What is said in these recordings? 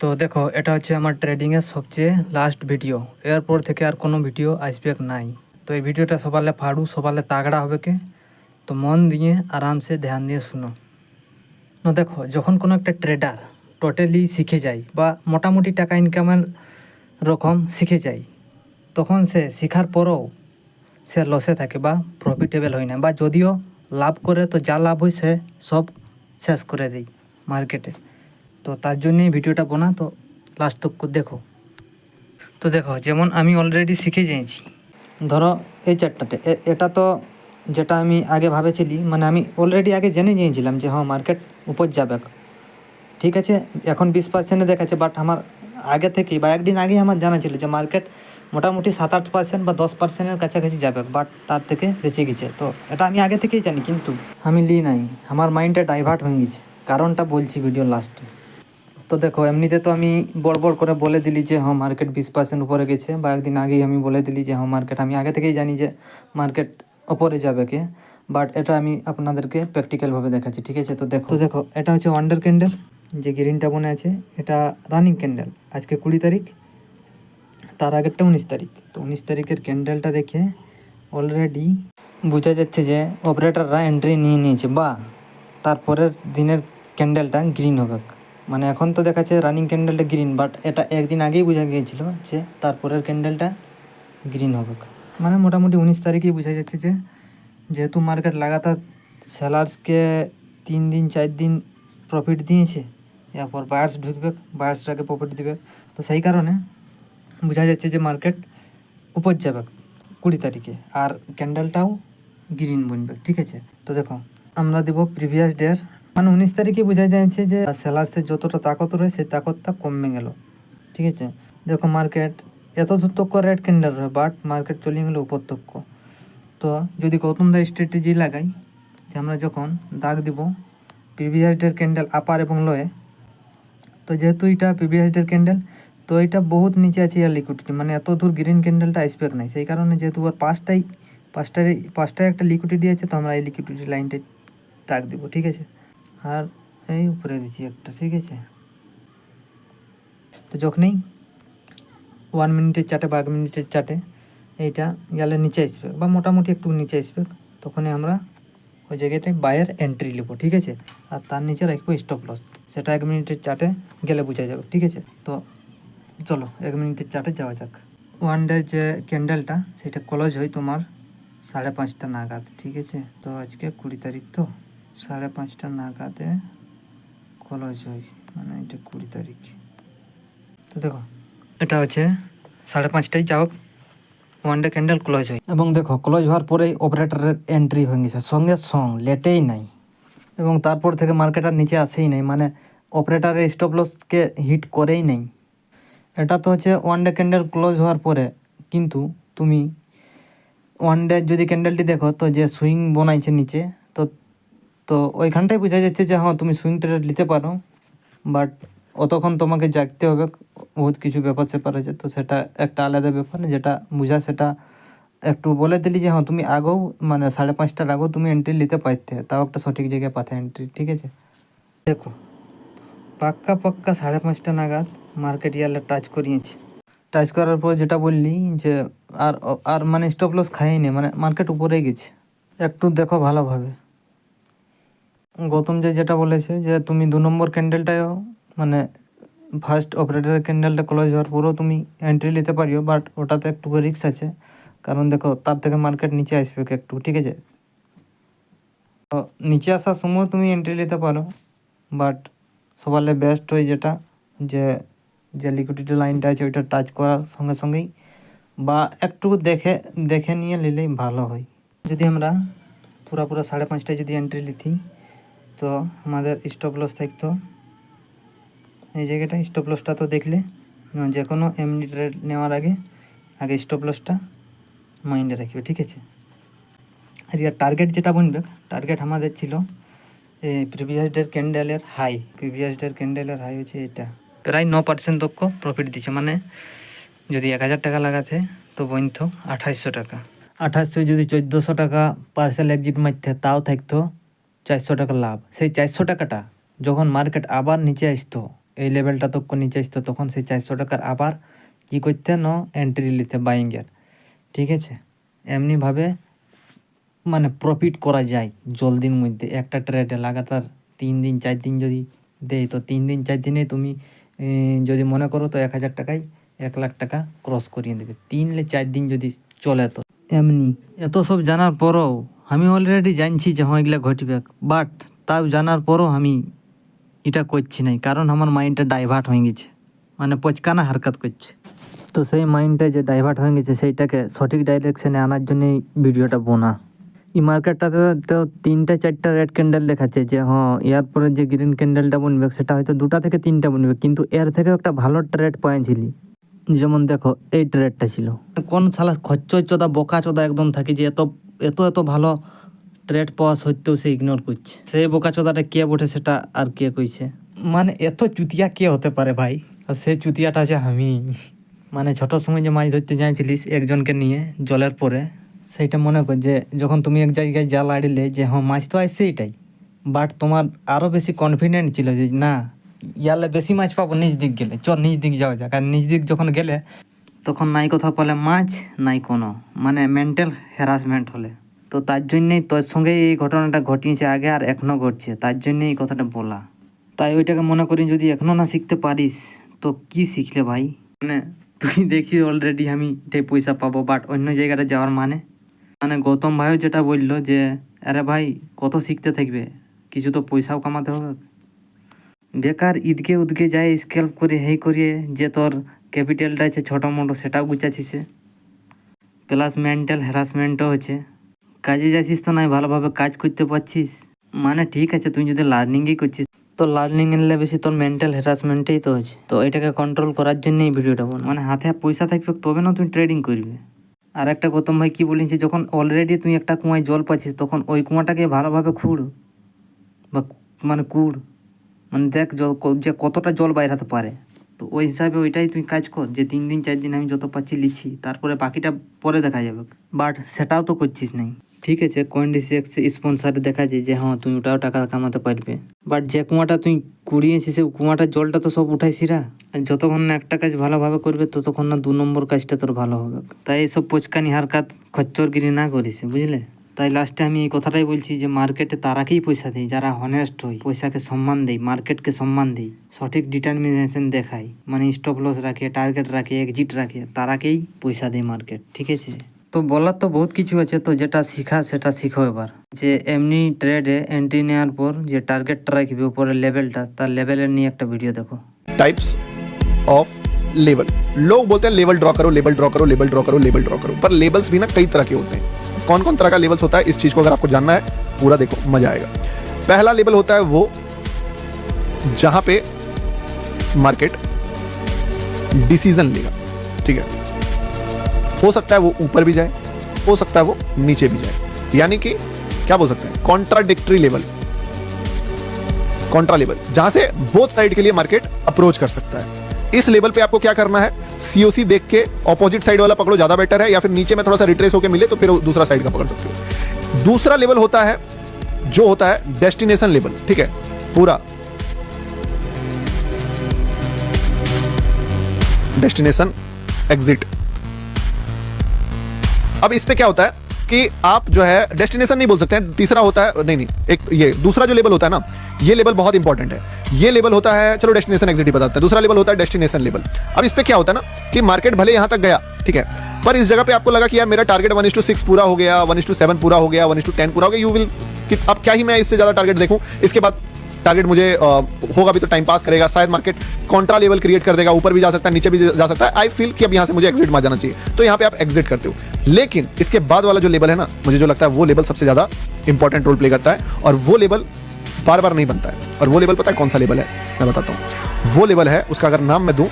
তো দেখো, এটা হচ্ছে আমার ট্রেডিংয়ের সবচেয়ে লাস্ট ভিডিও। এরপর থেকে আর কোনো ভিডিও আসবে নাই। তো এই ভিডিওটা সবালে ফাড়ু, সবালে তাগড়া হবে কে। তো মন দিয়ে আরামসে ধ্যান দিয়ে শুনো। তো দেখো, যখন কোনো একটা ট্রেডার টোটালি শিখে যায় বা মোটামুটি টাকা ইনকামের রকম শিখে যায়, তখন সে শেখার পরেও সে লসে থাকে বা প্রফিটেবল হয় না, বা যদিও লাভ করে তো যা লাভ হয় সে সব শেষ করে দেয় মার্কেটে। তো তার জন্যই ভিডিওটা বানা, তো লাস্ট তক দেখো। তো দেখো, যেমন আমি অলরেডি শিখে যাইছি। ধরো এই চারটাতে এটা তো যেটা আমি আগে ভাবেছিলি, মানে আমি অলরেডি আগে জেনে নিয়েছিলাম যে হ্যাঁ মার্কেট উপর যাবে, ঠিক আছে। এখন 20% দেখাচ্ছে, বাট আমার আগে থেকেই বা একদিন আগেই আমার জানা ছিল যে মার্কেট মোটামুটি 7-8% বা 10%-এর কাছাকাছি যাবে, বাট তার থেকে বেঁচে গেছে। তো এটা আমি আগে থেকেই জানি, কিন্তু আমি নাই, আমার মাইন্ডটা ডাইভার্ট হয়ে গেছে। কারণটা বলছি ভিডিও লাস্টে। তো দেখো, এমনিতে তো আমি বড় করে বলে দিলি যে হ্যাঁ মার্কেট 20% উপরে গেছে, বা একদিন আগেই আমি বলে দিলি যে হ্যাঁ মার্কেট, আমি আগে থেকেই জানি যে মার্কেট ওপরে যাবে কে। বাট এটা আমি আপনাদেরকে প্র্যাকটিক্যালভাবে দেখাচ্ছি, ঠিক আছে। তো দেখো এটা হচ্ছে ওয়ান্ডার ক্যান্ডেল, যে গ্রিনটা বনে আছে এটা রানিং ক্যান্ডেল। আজকে 20 তারিখ, তার আগেরটা 19 তারিখ। তো 19 তারিখের ক্যান্ডেলটা দেখে অলরেডি বোঝা যাচ্ছে যে অপারেটররা এন্ট্রি নিয়ে নিয়েছে, বা তারপরের দিনের ক্যান্ডেলটা গ্রিন হবে। মানে এখন তো দেখাচ্ছে রানিং ক্যান্ডেলটা গ্রিন, বাট এটা একদিন আগেই বোঝা গিয়েছিল যে তারপরের ক্যান্ডেলটা গ্রিন হবে। মানে মোটামুটি 19 তারিখেই বোঝা যাচ্ছে যে যেহেতু মার্কেট লাগাতার সেলার্সকে 3 দিন 4 দিন প্রফিট দিয়েছে, এরপর বায়ার্স ঢুকবে, বায়ার্সটাকে প্রফিট দিবে। তো সেই কারণে বোঝা যাচ্ছে যে মার্কেট উপর যাবে 20 তারিখে, আর ক্যান্ডেলটাও গ্রিন বনবে, ঠিক আছে। তো দেখো, আমরা দেব প্রিভিয়াস ডের, মানে 19 তারিখে বোঝা যাচ্ছে যে সেলার্সের যতটা তাকত রয়েছে সেই তাকতটা কমে গেল, ঠিক আছে। দেখো মার্কেট এত দূর তক্ক red candle Roy, but market চলে গেলো উপর তক্ক। তো যদি গৌতম দা স্ট্র্যাটেজি লাগাই, যে আমরা যখন দাগ দিব প্রিভিয়াস ডের ক্যান্ডেল আপার এবং লোয়ে, তো যেহেতু এটা প্রিভিয়াস ডের ক্যান্ডেল, তো এটা বহুত নিচে আছে ইয়ার লিকুইডিটি, মানে এত দূর গ্রিন ক্যান্ডেলটা আসবে নাই। সেই কারণে যেহেতু ওর পাঁচটায় একটা লিকুইডিটি আছে, তো আমরা এই লিকুইডিটি লাইনটাই দাগ দিব, ঠিক আছে। আর এই উপরে দিচ্ছি একটা, ঠিক আছে। তো যখনই 1 মিনিটের চার্টে বা 1 মিনিটের চার্টে এইটা গেলে নিচে আসবে, বা মোটামুটি একটু নিচে আসবে, তখনই আমরা ওই জায়গাটায় বায়ের এন্ট্রি নেব, ঠিক আছে। আর তার নিচে রাখবো স্টপ লস, সেটা 1 মিনিটের চার্টে গেলে বোঝা যাবে, ঠিক আছে। তো চলো 1 মিনিটের চার্টে যাওয়া যাক। ওয়ান ডে যে ক্যান্ডেলটা সেটা ক্লোজ হয় তোমার 5:30 নাগাদ, ঠিক আছে। তো আজকে 20 তারিখ, তো 5:30 নাগাদে ক্লোজ হয়, মানে এটা 20 তারিখ। তো দেখো এটা হচ্ছে 5:30টায় যাও ওয়ান ডে ক্যান্ডেল ক্লোজ হয়, এবং দেখো ক্লোজ হওয়ার পরেই অপারেটরের এন্ট্রি হয়ে গেছে সঙ্গে লেটেই নাই, এবং তারপর থেকে মার্কেট আর নিচে আসেই নাই, মানে অপারেটরের স্টপ লসকে হিট করেই নেই। এটা তো হচ্ছে ওয়ান ডে ক্যান্ডেল ক্লোজ হওয়ার পরে, কিন্তু তুমি ওয়ান ডে যদি ক্যান্ডেলটি দেখো, তো যে সুইং বানাইছে নিচে, তো তো ওইখানটাই বোঝা যাচ্ছে যে হ্যাঁ তুমি সুইং ট্রেড নিতে পারো, বাট অতক্ষণ তোমাকে জাগতে হবে, বহুত কিছু ব্যাপার স্যাপার আছে। তো সেটা একটা আলাদা ব্যাপার, যেটা বোঝা সেটা একটু বলে দিলি যে হ্যাঁ তুমি আগেও, মানে 5:30টার আগেও তুমি এন্ট্রি নিতে পারতে, তাও একটা সঠিক জায়গায় পাতে এন্ট্রি, ঠিক আছে। দেখো পাক্কা 5:30 নাগাদ মার্কেট ইয়ালে টাচ করিয়েছে। টাচ করার পর যেটা বললি যে আর আর মানে স্টপ লস খাইনি, মানে মার্কেট উপরেই গেছে। একটু দেখো ভালোভাবে, গৌতম যেটা বলেছে যে তুমি 2 নম্বর ক্যান্ডেলটাও, মানে ফার্স্ট অপারেটরের ক্যান্ডেলটা ক্লোজ হওয়ার পরেও তুমি এন্ট্রি নিতে পারিও, বাট ওটাতে একটু রিস্ক আছে, কারণ দেখো তার থেকে মার্কেট নিচে আসবে একটু, ঠিক আছে। তো নিচে আসার সময় তুমি এন্ট্রি নিতে পারো, বাট সবার বেস্ট হয় যেটা, যে যে লিকুইডিটি লাইনটা আছে ওইটা টাচ করার সঙ্গে সঙ্গেই, বা একটু দেখে দেখে নিয়ে নিলেই ভালো হয়। যদি আমরা পুরা 5:30টায় যদি এন্ট্রি নিতি, তো আমাদের স্টপ লস থাকতো এই জায়গাটা। স্টপ লসটা তো দেখলে, যে কোনো এমনি ট্রেড নেওয়ার আগে স্টপ লসটা মাইন্ডে রাখবে, ঠিক আছে। আর ইয়ার টার্গেট যেটা বনবে, টার্গেট আমাদের ছিল প্রিভিয়াস ডের ক্যান্ডেলের হাই। প্রিভিয়াস ডের ক্যান্ডেলের হাই হচ্ছে এটা, প্রায় 9% তক প্রফিট দিচ্ছে। মানে যদি 1000 টাকা লাগাতে, তো বনত 2800 টাকা। 2800 যদি 1400 টাকা পার্সেল এক্সিট মারতে, তাও থাকতো 400 টাকা লাভ। সেই 400 টাকাটা যখন মার্কেট আবার নিচে আসতো, এই লেভেলটা তো নিচে আসতো, তখন সেই 400 টাকার আবার কি করতে এন্ট্রি নিতে বাইংয়ের। ঠিক আছে, এমনিভাবে মানে প্রফিট করা যায় জলদির মধ্যে। একটা ট্রেডে লাগাতার 3 দিন 4 দিন যদি দেয়, তো 3 দিন 4 দিনে তুমি যদি মনে করো তো 1000 টাকায় 1 লাখ টাকা ক্রস করিয়ে দেবে 3-4 দিন যদি চলে। তো এমনি এত সব জানার পরও আমি অলরেডি জানছি যে হ্যাঁ এগুলা ঘটবে, বাট তাও জানার পরও আমি এটা করছি নাই, কারণ আমার মাইন্ডটা ডাইভার্ট হয়ে গেছে, মানে পচকানা হারকাত করছে। তো সেই মাইন্ডটা যে ডাইভার্ট হয়ে গেছে সেইটাকে সঠিক ডাইরেকশনে আনার জন্যই ভিডিওটা বোনা। এই মার্কেটটাতে তো 3-4টা রেড ক্যান্ডেল দেখাচ্ছে যে হ্যাঁ এর পরে যে গ্রিন ক্যান্ডেলটা বনবে সেটা হয়তো 2টা থেকে 3টা বনবে, কিন্তু এর থেকেও একটা ভালো ট্রেড পয়েছিলি। যেমন দেখো এই ট্রেডটা ছিল, কোন শালা খচ্চোদা বোকা চোদা একদম থাকে যে এত এত এত ভালো ট্রেড পাওয়া সত্ত্বেও সে ইগনোর করছে। সেই বোকা চোদাটা কে বটে সেটা আর কে কইছে, মানে এত চুতিয়া কে হতে পারে ভাই? আর সেই চুতিয়াটা আছে আমি। মানে ছোট সময় যে মাছ ধরতে যাইছিলিস একজনকে নিয়ে জলের পরে, সেইটা মনে কর যে যখন তুমি এক জায়গায় জাল আড়িলে যে হ্যাঁ মাছ তো আসছে এটাই, বাট তোমার আরও বেশি কনফিডেন্ট ছিল যে না ইয়ালে বেশি মাছ পাবো নিজ দিক গেলে, চল নিজ দিক যাওয়া যাক। আর নিজ দিক যখন গেলে তখন নাই কথা বলে মাছ নাই কোনো, মানে মেন্টাল হ্যারাসমেন্ট হলে। তো তার জন্যেই তোর সঙ্গে এই ঘটনাটা ঘটিয়েছে আগে আর এখনও ঘটছে, তার জন্যে এই কথাটা বলা। তাই ওইটাকে মনে করি যদি এখনও না শিখতে পারিস তো কি শিখলে ভাই? মানে তুই দেখছিস অলরেডি আমি এটাই পয়সা পাবো, বাট অন্য জায়গাটা যাওয়ার মানে গৌতম ভাইও যেটা বললো যে আরে ভাই কত শিখতে থাকবে, কিছু তো পয়সাও কামাতে হবে। বেকার ঈদকে উদকে যায় স্কেল্প করে হেই করিয়ে যে তোর ক্যাপিটালটা আছে ছোটো মোটো সেটাও গুছাচ্ছিস, প্লাস মেন্টাল হ্যারাসমেন্টও হচ্ছে। কাজে যাচ্ছিস তো নাই ভালোভাবে কাজ করতে পারছিস, মানে ঠিক আছে তুই যদি লার্নিংই করছিস তো লার্নিং এলে বেশি তোর মেন্টাল হ্যারাসমেন্টেই তো হচ্ছে। তো এটাকে কন্ট্রোল করার জন্যই এই ভিডিওটা বল, মানে হাতে পয়সা থাকবে তবে না তুই ট্রেডিং করবে। আর একটা গৌতম ভাই কী বলেছি, যখন অলরেডি তুই একটা কুয়ায় জল পাচ্ছিস তখন ওই কুয়াটাকে ভালোভাবে খুঁড় বা মানে কুড়, মানে দেখ জল যে কতটা জল বাইরাতে পারে। তো ওই হিসাবে ওইটাই তুই কাজ কর যে 3 দিন 4 দিন আমি যত পাচ্ছি লিছি, তারপরে বাকিটা পরে দেখা যাবে। বাট সেটাও তো করছিস নাই। ঠিক আছে CoinDesk স্পন্সারে দেখা যায় যে হ্যাঁ তুই ওটাও টাকা কামাতে পারবে, বাট যে কুয়াটা তুই কুড়িয়েছিস সেই কুয়াটার জলটা তো সব উঠাইছিরা। যতক্ষণ না একটা কাজ ভালোভাবে করবে ততক্ষণ না 2 নম্বর কাজটা তোর ভালো হবে। তাই এইসব পোচকানি হারকাত খচ্চরগিরি না করিস, বুঝলে? তাই লাস্টে আমি এই কথাটাই বলছি যে মার্কেটে তারাকেই পয়সা দেয় যারা হনেস্ট হয়, পয়সাকে সম্মান দেয়, মার্কেটকে সম্মান দেয়, সঠিক ডিটারমিনেশন দেখায়, মানে স্টপ লস রাখে, টার্গেট রাখে, এক্সিট রাখে, তারাকেই পয়সা দেয় মার্কেট। ঠিক আছে, তো বলার তো বহুত কিছু আছে, তো যেটা শিখা সেটা শিখো এবার। যে এমনি ট্রেডে এন্ট্রি নেওয়ার পর যে টার্গেটটা রাখবে উপরের লেভেলটা, তার লেভেলের নিয়ে একটা ভিডিও দেখো। Types of label. लोग बोलते हैं लेबल ड्रॉ करो, लेबल ड्रॉ करो, लेबल ड्रॉ करो, लेबल ड्रॉ करो, पर लेबल्स भी ना कई तरह के होते हैं। कौन कौन तरह का लेबल्स होता है इस चीज को अगर आपको जानना है पूरा देखो, मजा आएगा। पहला लेबल होता है वो जहां पे मार्केट डिसीजन लेगा, ठीक है। हो सकता है वो ऊपर भी जाए, हो सकता है वो नीचे भी जाए, यानी कि क्या बोल सकते हैं कॉन्ट्राडिक्टरी लेवल, कॉन्ट्रा लेवल, जहां से बोथ साइड के लिए मार्केट अप्रोच कर सकता है। इस लेवल पे आपको क्या करना है, सीओसी देख के ऑपोजिट साइड वाला पकड़ो, ज्यादा बेटर है, या फिर नीचे में थोड़ा सा रिट्रेस होकर मिले तो फिर दूसरा साइड का पकड़ सकते हो। दूसरा लेवल होता है जो होता है डेस्टिनेशन लेवल, ठीक है, पूरा डेस्टिनेशन एग्जिट। अब इस पे क्या होता है कि आप जो है डेस्टिनेशन नहीं बोल सकते हैं, तीसरा होता है नहीं एक ये दूसरा जो लेवल होता है ना, ये लेवल बहुत इंपॉर्टेंट है। ये लेवल होता है, चलो डेस्टिनेशन एग्जिट ही बताते हैं। दूसरा लेवल होता है डेस्टिनेशन लेवल। अब इस पे क्या होता है ना कि मार्केट भले यहां तक गया, ठीक है, पर इस जगह पे आपको लगा कि यार मेरा टारगेट 1:6 पूरा हो गया, 1:7 पूरा हो गया, 1:10 पूरा हो गया, यू विल अब क्या ही मैं इससे ज्यादा टारगेट देखूं, इसके बाद टारगेट मुझे होगा भी तो टाइम पास करेगा, शायद मार्केट कॉन्ट्रा लेवल क्रिएट कर देगा, ऊपर भी जा सकता है, नीचे भी जा सकता है। आई फील कि अब यहां से मुझे एग्जिट मार जाना चाहिए, तो यहां पे आप एग्जिट करते हो। लेकिन इसके बाद वाला जो लेवल है ना, मुझे जो लगता है वो लेवल सबसे ज्यादा इंपॉर्टेंट रोल प्ले करता है, और वो लेवल बार बार नहीं बनता है। और वो लेवल पता है कौन सा लेवल है, मैं बताता हूं। वो लेवल है, उसका अगर नाम मैं दूं,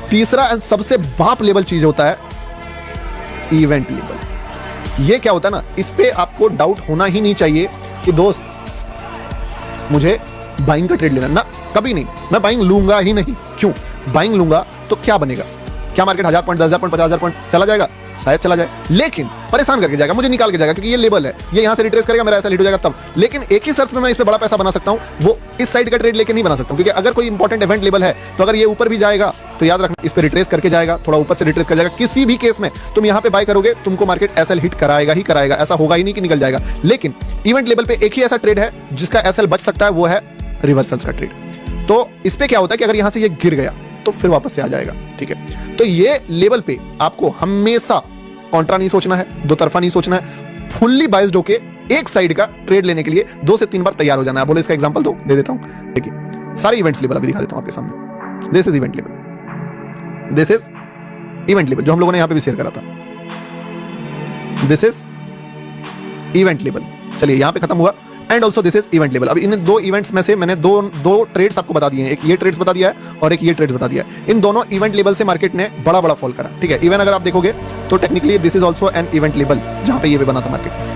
तीसरा एंड सबसे बाप लेवल चीज होता है इवेंट लेवल। ये क्या होता है ना, इस पे आपको डाउट होना ही नहीं चाहिए कि दोस्त मुझे बाइंग का ट्रेड लेना, ना कभी नहीं, मैं बाइंग लूंगा ही नहीं। क्यों बाइंग लूंगा तो क्या बनेगा, क्या मार्केट 1000 पॉइंट 10,000 पॉइंट 50,000 पॉइंट चला जाएगा? शायद चला जाए, लेकिन परेशान करके जाएगा, मुझे निकाल के जाएगा, क्योंकि ये लेबल है, ये यहां से रिट्रेस करेगा, मेरा ऐसा हिट हो जाएगा तब। लेकिन एक ही शर्त में मैं इस पे बड़ा पैसा बना सकता हूं, वो इस साइड का ट्रेड लेके नहीं बना सकता हूं, क्योंकि अगर कोई इंपॉर्टेंट इवेंट लेबल है तो अगर ये ऊपर भी जाएगा तो याद रखना इस पे रिट्रेस करके जाएगा, थोड़ा ऊपर से रिट्रेस कर जाएगा। किसी भी केस में तुम यहां पे बाय करोगे, तुमको मार्केट एसएल हिट कराएगा ही कराएगा, ऐसा होगा ही नहीं कि निकल जाएगा। लेकिन इवेंट लेवल पे एक ही ऐसा ट्रेड है जिसका एसएल बच सकता है, वो है रिवर्सल्स का ट्रेड। तो इस पे क्या होता है कि अगर यहां से ये गिर गया तो फिर वापस से आ जाएगा, ठीक है। तो ये लेवल पे आपको हमेशा कॉन्ट्रा नहीं सोचना है, दो तरफा नहीं सोचना है, फुल्ली बाइज्ड होके एक साइड का ट्रेड लेने के लिए 2 से 3 बार तैयार हो जाना है। बोले इसका एग्जांपल दो, दे देता हूं। देखिए सारे इवेंट्स लेवल अभी दिखा देता हूं आपके सामने। This is event level, this is event level जो हम लोगों ने यहां पे भी शेयर करा था। दिस इज इवेंट लेवल, चलिए यहां पे खत्म हुआ। And also this is event level. अब इन 2 इवेंट्स में से मैंने दो ट्रेड्स आपको बता दिए हैं, एक ये ट्रेड्स बता दिया है और एक ये ट्रेड्स बता दिया है। इन दोनों इवेंट लेवल से मार्केट ने बड़ा फॉल करा, ठीक है। इवन अगर आप देखोगे तो technically this is also an event level, जहां पे ये भी बना था मार्केट।